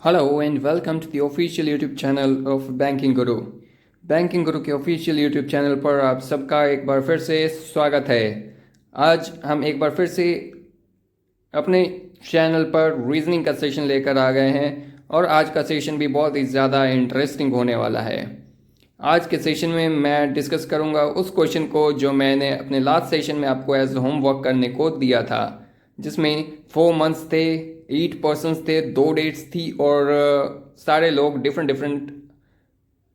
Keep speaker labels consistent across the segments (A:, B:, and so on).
A: Hello and welcome to the official YouTube channel of Banking Guru। Banking गुरु के official YouTube channel पर आप सबका एक बार फिर से स्वागत है। आज हम एक बार फिर से अपने चैनल पर रीजनिंग का सेशन लेकर आ गए हैं और आज का सेशन भी बहुत ही ज़्यादा इंटरेस्टिंग होने वाला है। आज के सेशन में मैं डिस्कस करूंगा उस क्वेश्चन को जो मैंने अपने लास्ट सेशन में आपको एज होमवर्क करने को दिया था, जिसमें 4 मंथ्स थे, 8 पर्सन्स थे, 2 डेट्स थी और सारे लोग डिफरेंट डिफरेंट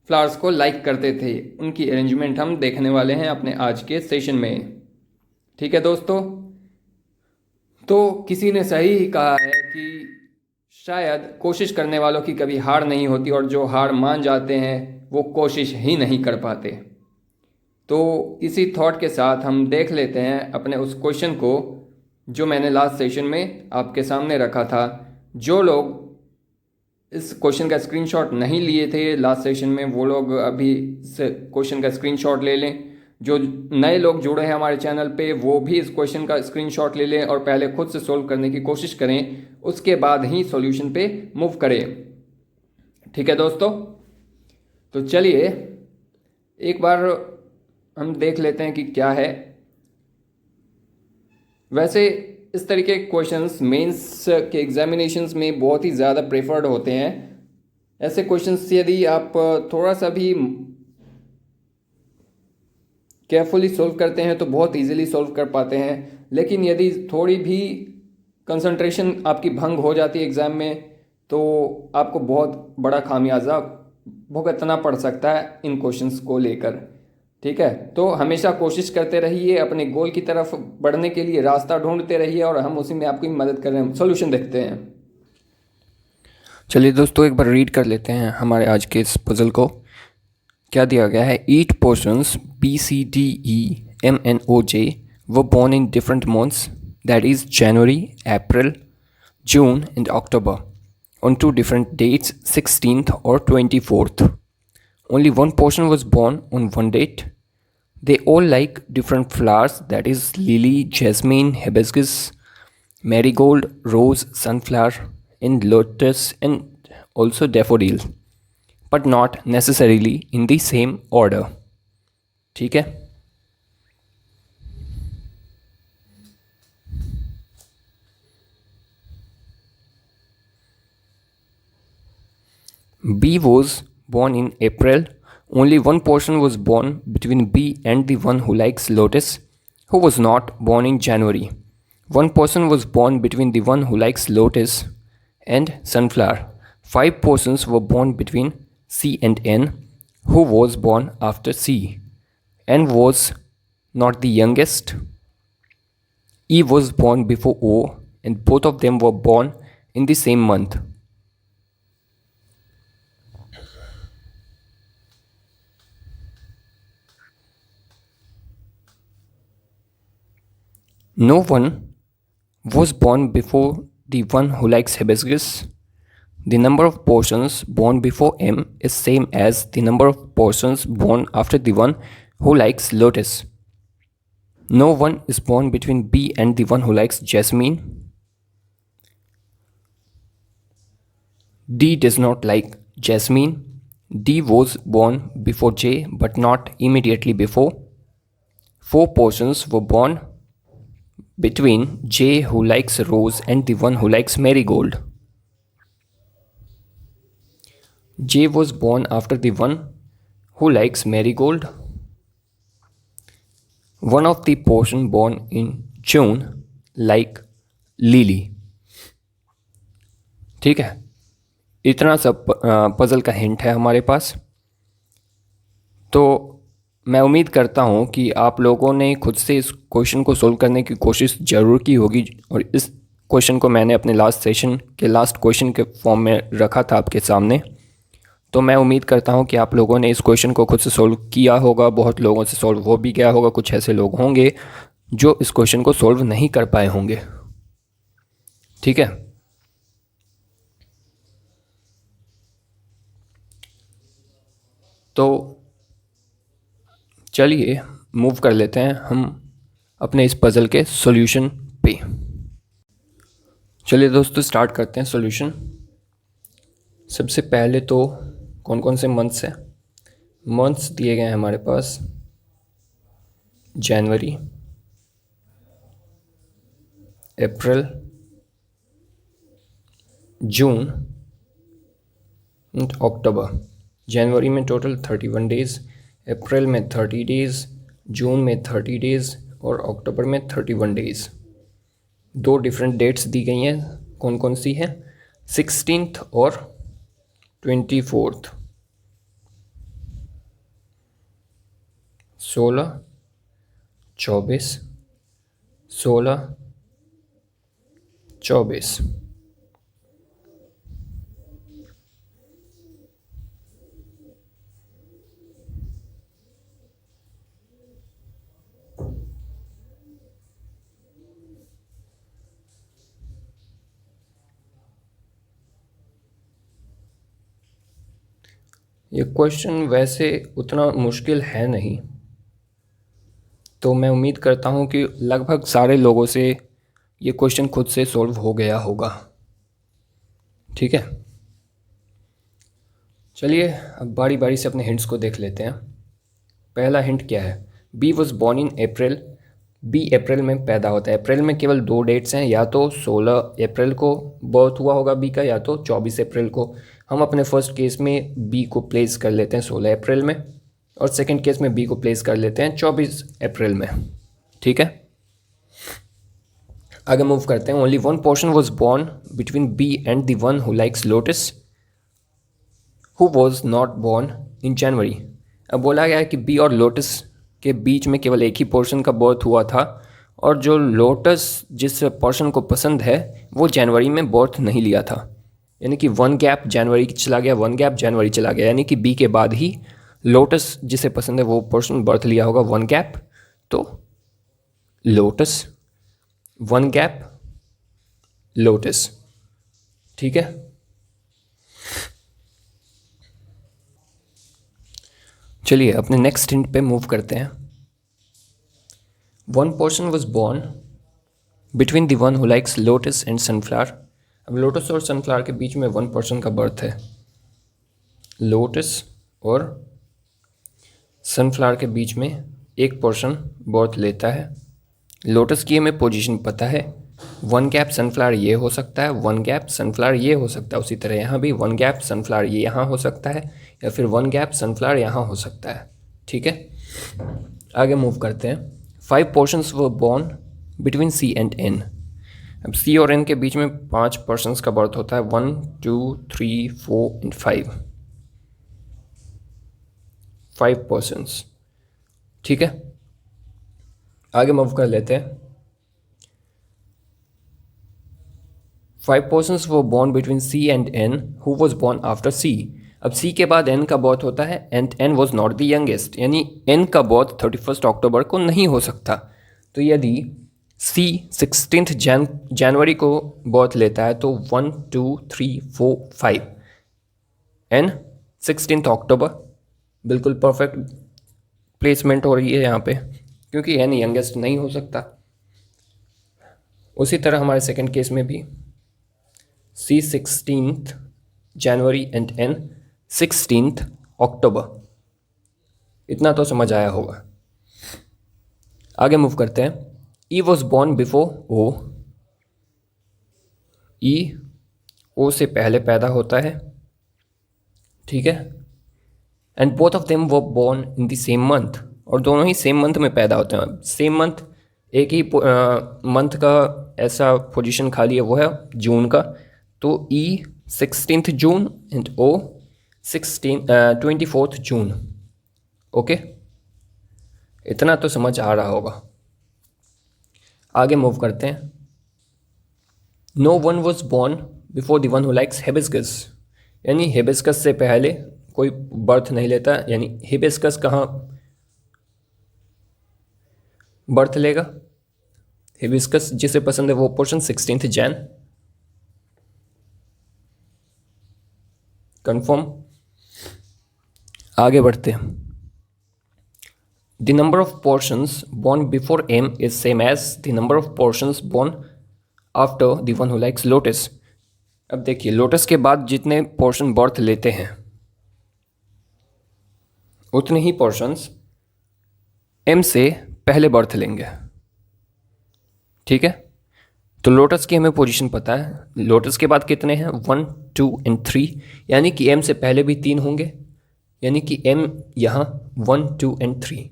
A: फ्लावर्स को लाइक करते थे। उनकी अरेंजमेंट हम देखने वाले हैं अपने आज के सेशन में। ठीक है दोस्तों, तो किसी ने सही ही कहा है कि शायद कोशिश करने वालों की कभी हार नहीं होती और जो हार मान जाते हैं वो कोशिश ही नहीं कर पाते। तो इसी थॉट के साथ हम देख लेते हैं अपने उस क्वेश्चन को जो मैंने लास्ट सेशन में आपके सामने रखा था। जो लोग इस क्वेश्चन का स्क्रीनशॉट नहीं लिए थे लास्ट सेशन में, वो लोग अभी इस क्वेश्चन का स्क्रीनशॉट ले लें। जो नए लोग जुड़े हैं हमारे चैनल पे वो भी इस क्वेश्चन का स्क्रीनशॉट ले लें और पहले खुद से सोल्व करने की कोशिश करें, उसके बाद ही सॉल्यूशन पे मूव करें। ठीक है दोस्तों, तो चलिए एक बार हम देख लेते हैं कि क्या है। वैसे इस तरीके के क्वेश्चंस मेंस के एग्जामिनेशंस में बहुत ही ज़्यादा प्रेफर्ड होते हैं। ऐसे क्वेश्चंस यदि आप थोड़ा सा भी केयरफुली सॉल्व करते हैं तो बहुत इजीली सॉल्व कर पाते हैं, लेकिन यदि थोड़ी भी कंसंट्रेशन आपकी भंग हो जाती है एग्ज़ाम में तो आपको बहुत बड़ा खामियाजा भुगतना पड़ सकता है इन क्वेश्चंस को लेकर। ठीक है, तो हमेशा कोशिश करते रहिए, अपने गोल की तरफ बढ़ने के लिए रास्ता ढूंढते रहिए और हम उसी में आपकी मदद कर रहे हैं। सॉल्यूशन देखते हैं। चलिए दोस्तों, एक बार रीड कर लेते हैं हमारे आज के इस पजल को। क्या दिया गया है? 8 persons B, C, D, E, M and O, J were born in different months, that is January, April, June and October, on 2 different dates, 16th or 24th. Only one person was born on one date. They all like different flowers, that is lily, jasmine, hibiscus, marigold, rose, sunflower and lotus and also daffodil, but not necessarily in the same order. ठीक है, B was born in April. Only one person was born between B and the one who likes lotus, who was not born in January. One person was born between the one who likes lotus and sunflower. 5 persons were born between C and N, who was born after C. N was not the youngest. E was born before O, and both of them were born in the same month. No one was born before the one who likes hibiscus. The number of persons born before M is same as the number of persons born after the one who likes lotus. No one is born between B and the one who likes jasmine. D does not like jasmine. D was born before J but not immediately before. 4 persons were born between J who likes rose and the one who likes marigold. J was born after the one who likes marigold. One of the person born in June like lily. ठीक है, इतना सब puzzle का hint है हमारे पास। तो मैं उम्मीद करता हूँ कि आप लोगों ने खुद से इस क्वेश्चन को सोल्व करने की कोशिश ज़रूर की होगी और इस क्वेश्चन को मैंने अपने लास्ट सेशन के लास्ट क्वेश्चन के फॉर्म में रखा था आपके सामने। तो मैं उम्मीद करता हूँ कि आप लोगों ने इस क्वेश्चन को खुद से सोल्व किया होगा। बहुत लोगों से सोल्व हो भी गया होगा, कुछ ऐसे लोग होंगे जो इस क्वेश्चन को सोल्व नहीं कर पाए होंगे। ठीक है, तो चलिए मूव कर लेते हैं हम अपने इस पज़ल के सॉल्यूशन पे। चलिए दोस्तों, स्टार्ट करते हैं सॉल्यूशन। सबसे पहले तो कौन कौन से मंथ्स हैं? मंथ्स दिए गए हैं हमारे पास जनवरी, अप्रैल, जून एंड अक्टूबर। जनवरी में टोटल 31 डेज़, अप्रैल में 30 डेज़, जून में 30 डेज़ और अक्टूबर में 31 डेज़। दो डिफरेंट डेट्स दी गई हैं, कौन कौन सी हैं? 16th और 24th। 16, 24, 16, 24। ये क्वेश्चन वैसे उतना मुश्किल है नहीं, तो मैं उम्मीद करता हूँ कि लगभग सारे लोगों से ये क्वेश्चन खुद से सॉल्व हो गया होगा। ठीक है, चलिए अब बारी बारी से अपने हिंट्स को देख लेते हैं। पहला हिंट क्या है? B was born in April. B अप्रैल में पैदा होता है। अप्रैल में केवल दो डेट्स हैं, या तो 16 अप्रैल को बर्थ हुआ होगा बी का, या तो 24 अप्रैल को। हम अपने फर्स्ट केस में बी को प्लेस कर लेते हैं 16 अप्रैल में, और सेकंड केस में बी को प्लेस कर लेते हैं 24 अप्रैल में। ठीक है, आगे मूव करते हैं। Only one person was born between B and the one who likes lotus who was not born in January. अब बोला गया है कि बी और लोटस के बीच में केवल एक ही पर्सन का बर्थ हुआ था, और जो लोटस जिस पर्सन को पसंद है वो जनवरी में बर्थ नहीं लिया था। यानी कि वन गैप जनवरी चला गया, वन गैप जनवरी चला गया, यानी कि बी के बाद ही लोटस जिसे पसंद है वो पर्सन बर्थ लिया होगा वन गैप। तो लोटस, वन गैप, लोटस। ठीक है, चलिए अपने नेक्स्ट हिंट पे मूव करते हैं। One person was born between the one who likes lotus and sunflower. अब लोटस और सनफ्लावर के बीच में वन पर्सन का बर्थ है। लोटस और सनफ्लावर के बीच में एक पर्सन बर्थ लेता है। लोटस की हमें पोजीशन पता है, वन गैप सनफ्लावर ये हो सकता है, वन गैप सनफ्लावर ये हो सकता है। उसी तरह यहाँ भी वन गैप सनफ्लावर ये यहाँ हो सकता है, या फिर वन गैप सनफ्लावर यहाँ हो सकता है। ठीक है, आगे मूव करते हैं। 5 persons were born between C and N. अब सी और एन के बीच में 5 पर्सन्स का बर्थ होता है, 1, 2, 3, 4 एंड 5। 5 पर्सन्स। ठीक है, आगे मूव कर लेते हैं। 5 persons were born between C and N who was born after C। अब C के बाद N का बर्थ होता है, and N was not the youngest, यानी N का बर्थ 31 अक्टूबर को नहीं हो सकता। तो यदि C 16 जनवरी को बर्थ लेता है तो 1, 2, 3, 4, 5, N 16 अक्टूबर, बिल्कुल परफेक्ट प्लेसमेंट हो रही है यहाँ पे, क्योंकि N यंगेस्ट नहीं हो सकता। उसी तरह हमारे सेकंड केस में भी C 16th January and N 16th अक्टूबर। इतना तो समझ आया होगा। आगे मूव करते हैं। E was born before O। E O से पहले पैदा होता है। ठीक है, and both of them were born in the same month, और दोनों ही सेम मंथ में पैदा होते हैं। सेम मंथ, एक ही मंथ का ऐसा पोजीशन खाली है, वो है जून का। तो E 16th June and O 24th June. Okay, इतना तो समझ आ रहा होगा। आगे मूव करते हैं। No one was born before the one who likes hibiscus, यानी हिबिस्कस से पहले कोई बर्थ नहीं लेता, यानी हिबिस्कस कहाँ बर्थ लेगा? हिबिस्कस जिसे पसंद है वो पर्सन 16th जैन। कंफर्म। आगे बढ़ते हैं। The number of persons born before M is same as the number of persons born after the one who likes lotus. अब देखिए लोटस के बाद जितने पोर्शन बर्थ लेते हैं उतने ही पोर्शंस एम से पहले बर्थ लेंगे। ठीक है, तो लोटस की हमें पोजीशन पता है। लोटस के बाद कितने हैं, 1 2 एंड 3, यानी कि एम से पहले भी 3 होंगे, यानी कि एम यहाँ 1 2 एंड 3।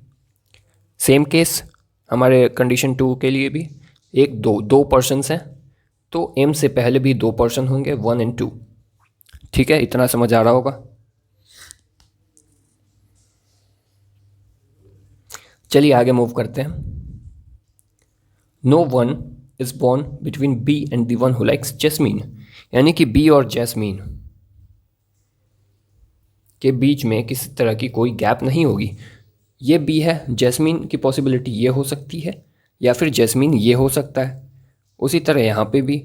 A: सेम केस हमारे कंडीशन 2 के लिए भी, एक दो पर्सन्स हैं तो एम से पहले भी 2 पर्सन होंगे, 1 एंड 2। ठीक है, इतना समझ आ रहा होगा। चलिए आगे मूव करते हैं। No one is born between B and the one who likes jasmine, यानी कि बी और जैस्मीन के बीच में किसी तरह की कोई गैप नहीं होगी। ये बी है, जैस्मीन की पॉसिबिलिटी ये हो सकती है या फिर जैस्मीन ये हो सकता है। उसी तरह यहाँ पे भी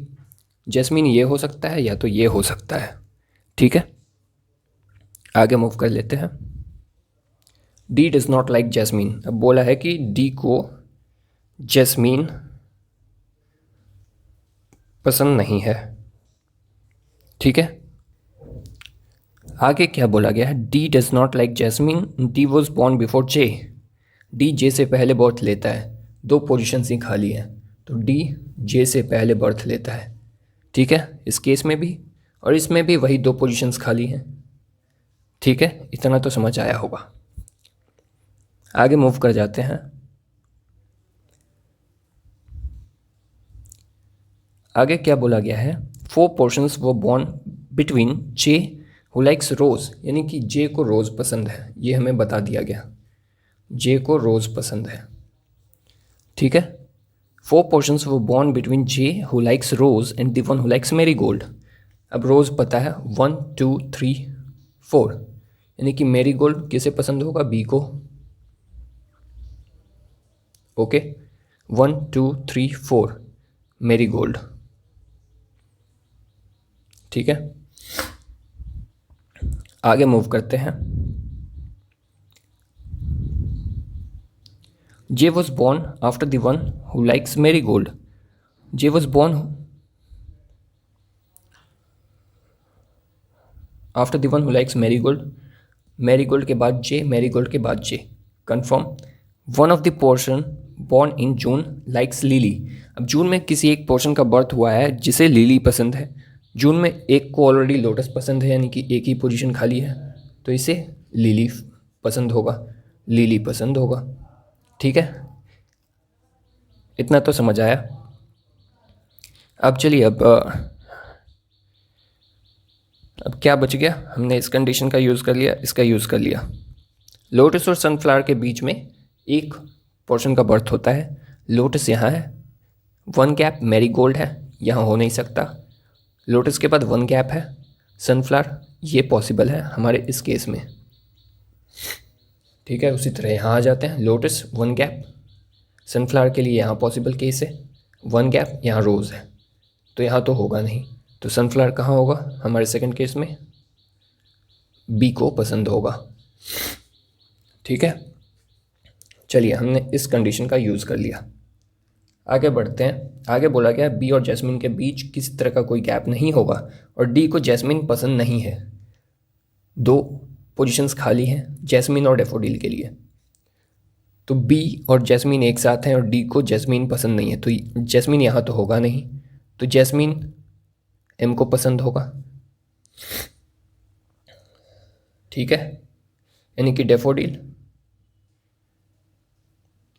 A: जैस्मीन ये हो सकता है या तो ये हो सकता है। ठीक है, आगे मूव कर लेते हैं। D does not like jasmine. अब बोला है कि डी को जैस्मीन पसंद नहीं है। ठीक है, आगे क्या बोला गया है, D does not like jasmine, D was born before J. D J से पहले बर्थ लेता है, 2 पोजीशंस ही खाली हैं, तो डी जे से पहले बर्थ लेता है। ठीक है, इस केस में भी और इसमें भी वही 2 पोजीशंस खाली हैं। ठीक है, इतना तो समझ आया होगा। आगे मूव कर जाते हैं। आगे क्या बोला गया है, 4 पोर्शंस वो born between J who likes rose, यानी कि जे को रोज़ पसंद है, ये हमें बता दिया गया, जे को रोज़ पसंद है। ठीक है, 4 पोर्शंस वो born between J who likes rose and the one who likes marigold. अब रोज़ पता है 1 2 3 4, यानी कि मैरीगोल्ड किसे पसंद होगा, बी को। Okay, 1 2 3 4 marigold. ठीक है, आगे मूव करते हैं। J was born after the one who likes marigold. J was born after the one who likes marigold, marigold के बाद जे, मैरीगोल्ड के बाद J, confirm. One of the portion born in June likes lily. अब जून में किसी एक portion का बर्थ हुआ है जिसे लिली पसंद है। जून में एक को ऑलरेडी लोटस पसंद है, यानी कि एक ही पोजीशन खाली है, तो इसे लिली पसंद होगा, लिली पसंद होगा। ठीक है, इतना तो समझ आया। अब चलिए, अब क्या बच गया, हमने इस कंडीशन का यूज़ कर लिया, इसका यूज़ कर लिया। लोटस और सनफ्लावर के बीच में एक पोर्शन का बर्थ होता है। लोटस यहाँ है, 1 गैप, मैरीगोल्ड है, यहाँ हो नहीं सकता। लोटस के बाद 1 गैप है, सनफ्लावर, ये पॉसिबल है हमारे इस केस में। ठीक है, उसी तरह यहाँ आ जाते हैं, लोटस 1 गैप, सनफ्लावर के लिए यहाँ पॉसिबल केस है 1 गैप, यहाँ रोज़ है, तो यहाँ तो होगा नहीं, तो सनफ्लावर कहाँ होगा हमारे सेकंड केस में, बी को पसंद होगा। ठीक है, चलिए हमने इस कंडीशन का यूज़ कर लिया। आगे बढ़ते हैं। आगे बोला गया बी और जैस्मिन के बीच किसी तरह का कोई गैप नहीं होगा और डी को जैस्मिन पसंद नहीं है। 2 पोजीशंस खाली हैं जैस्मिन और डैफोडिल के लिए, तो बी और जैस्मिन एक साथ हैं और डी को जैस्मिन पसंद नहीं है, तो जैस्मिन यहाँ तो होगा नहीं, तो जैस्मिन एम को पसंद होगा। ठीक है, यानी कि डैफोडिल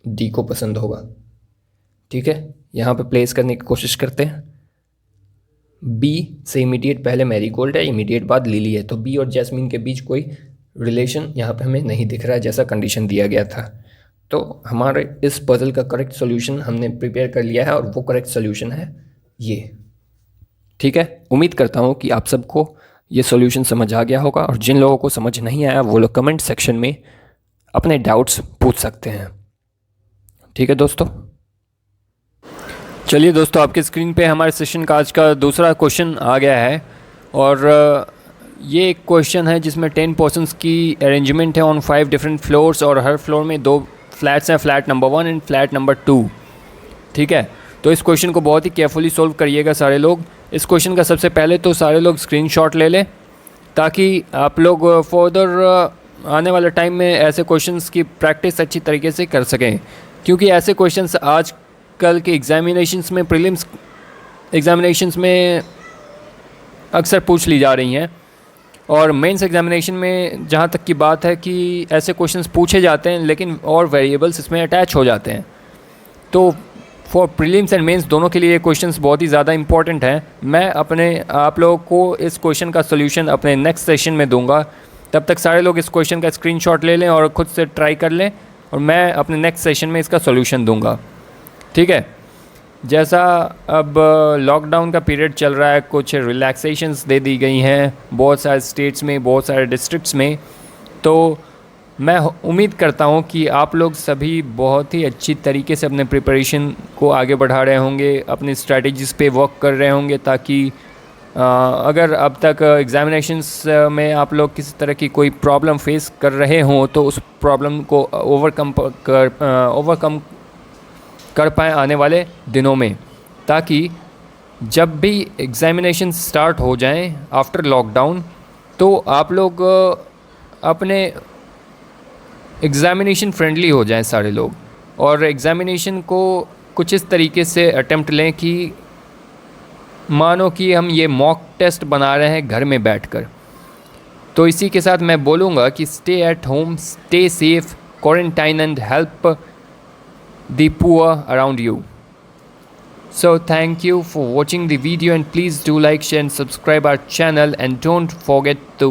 A: डी को पसंद होगा। ठीक है, यहाँ पे प्लेस करने की कोशिश करते हैं। बी से इमीडिएट पहले मैरीगोल्ड है, इमीडिएट बाद लिली है, तो बी और जैस्मिन के बीच कोई रिलेशन यहाँ पे हमें नहीं दिख रहा है जैसा कंडीशन दिया गया था। तो हमारे इस पजल का करेक्ट सॉल्यूशन हमने प्रिपेयर कर लिया है और वो करेक्ट सॉल्यूशन है ये। ठीक है, उम्मीद करता हूँ कि आप सबको ये सॉल्यूशन समझ आ गया होगा और जिन लोगों को समझ नहीं आया वो लोग कमेंट सेक्शन में अपने डाउट्स पूछ सकते हैं। ठीक है दोस्तों, चलिए दोस्तों, आपके स्क्रीन पे हमारे सेशन का आज का दूसरा क्वेश्चन आ गया है और ये एक क्वेश्चन है जिसमें 10 पर्सन्स की अरेंजमेंट है ऑन 5 डिफरेंट फ्लोर्स और हर फ्लोर में 2 फ्लैट्स हैं, flat number 1 and flat number 2। ठीक है, तो इस क्वेश्चन को बहुत ही केयरफुली सॉल्व करिएगा सारे लोग। इस क्वेश्चन का सबसे पहले तो सारे लोग स्क्रीनशॉट ले लें, ताकि आप लोग फर्दर आने वाले टाइम में ऐसे क्वेश्चंस की प्रैक्टिस अच्छी तरीके से कर सकें, क्योंकि ऐसे क्वेश्चंस आज कल के एग्जामिनेशंस में, प्रीलिम्स एग्जामिनेशंस में अक्सर पूछ ली जा रही हैं। और मेंस एग्जामिनेशन में जहाँ तक की बात है कि ऐसे क्वेश्चंस पूछे जाते हैं, लेकिन और वेरिएबल्स इसमें अटैच हो जाते हैं। तो फॉर प्रीलिम्स एंड मेंस दोनों के लिए ये क्वेश्चंस बहुत ही ज़्यादा इंपॉर्टेंट हैं। मैं आप लोगों को इस क्वेश्चन का सोल्यूशन अपने नेक्स्ट सेशन में दूंगा। तब तक सारे लोग इस क्वेश्चन का स्क्रीनशॉट ले लें और ख़ुद से ट्राई कर लें, और मैं अपने नेक्स्ट सेशन में इसका सोल्यूशन दूंगा। ठीक है। जैसा अब लॉकडाउन का पीरियड चल रहा है, कुछ रिलैक्सेशंस दे दी गई हैं बहुत सारे स्टेट्स में, बहुत सारे डिस्ट्रिक्ट्स में। तो मैं उम्मीद करता हूं कि आप लोग सभी बहुत ही अच्छी तरीके से अपने प्रिपरेशन को आगे बढ़ा रहे होंगे, अपनी स्ट्रैटेजीज़ पे वर्क कर रहे होंगे, ताकि अगर अब तक एग्जामिनेशंस में आप लोग किसी तरह की कोई प्रॉब्लम फेस कर रहे हों तो उस प्रॉब्लम को ओवरकम कर पाएँ आने वाले दिनों में, ताकि जब भी एग्जामिनेशन स्टार्ट हो जाएं आफ्टर लॉकडाउन, तो आप लोग अपने एग्ज़ामिनेशन फ्रेंडली हो जाएं सारे लोग, और एग्ज़ामिनेशन को कुछ इस तरीके से अटेम्प्ट लें कि मानो कि हम ये मॉक टेस्ट बना रहे हैं घर में बैठकर। तो इसी के साथ मैं बोलूँगा कि stay at home, stay safe, quarantine and help the poor around you. So thank you for watching the video, and please do like, share and subscribe our channel, and don't forget to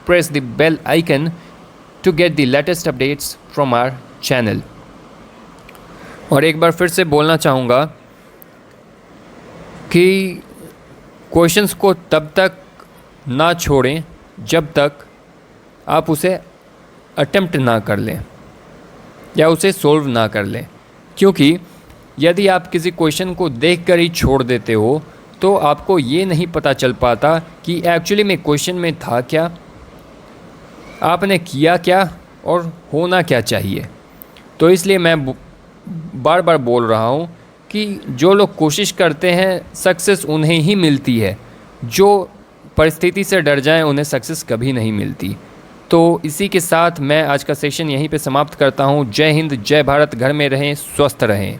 A: press the bell icon to get the latest updates from our channel. और एक बार फिर से बोलना चाहूँगा कि questions को तब तक ना छोड़ें जब तक आप उसे अटेम्प्ट ना कर लें या उसे सोल्व ना कर लें, क्योंकि यदि आप किसी क्वेश्चन को देखकर ही छोड़ देते हो तो आपको ये नहीं पता चल पाता कि एक्चुअली में क्वेश्चन में था क्या, आपने किया क्या और होना क्या चाहिए। तो इसलिए मैं बार बार बोल रहा हूँ कि जो लोग कोशिश करते हैं सक्सेस उन्हें ही मिलती है, जो परिस्थिति से डर जाएं उन्हें सक्सेस कभी नहीं मिलती। तो इसी के साथ मैं आज का सेशन यहीं पे समाप्त करता हूँ। जय हिंद, जय भारत, घर में रहें, स्वस्थ रहें।